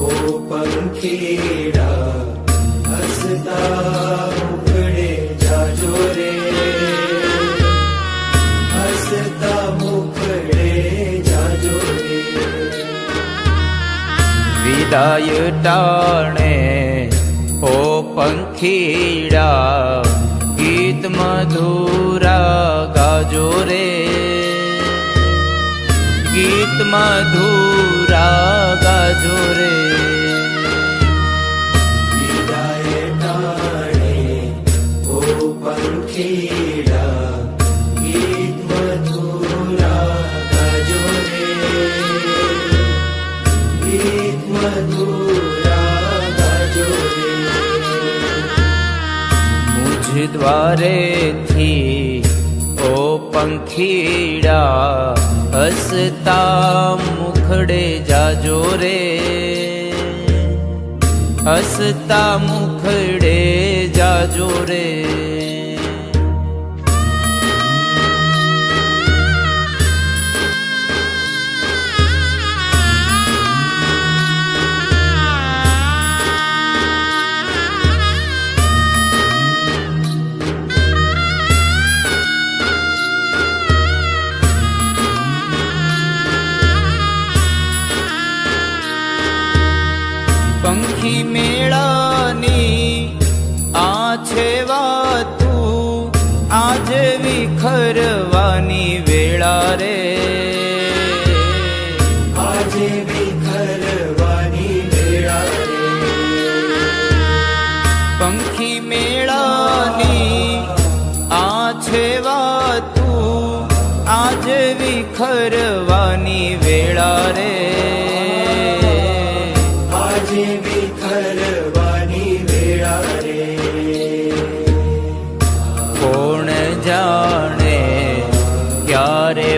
ओ पंखीड़ा हसता मुखड़े जाजो रे, हसता मुखड़े जाजो रे। વિદાય ટાણે ઓ પંખીડા ગીત મધુરા ગાજો રે, ગીત મધુરા ગાજો રે। વિદાય ટાણે ઓ પંખીડા ગીત મધુરા ગાજો રે, ગીત મધુરા ગાજો રે। મુझ દ્વારે થી ઓ પંખીડા હસતા મુખડે જાજો રે, હસતા મુખડે જાજો રે। પંખી મેળાની આ છે વાતું, આજે વિખરવાની વેળા રે, આજે વિખરવાની વેળા રે। પંખી મેળાની આ છે વાતું, આજે વિખરવાની વેળા રે, આજે વિખરવાની વેળા રે। કોણ જાણે ક્યારે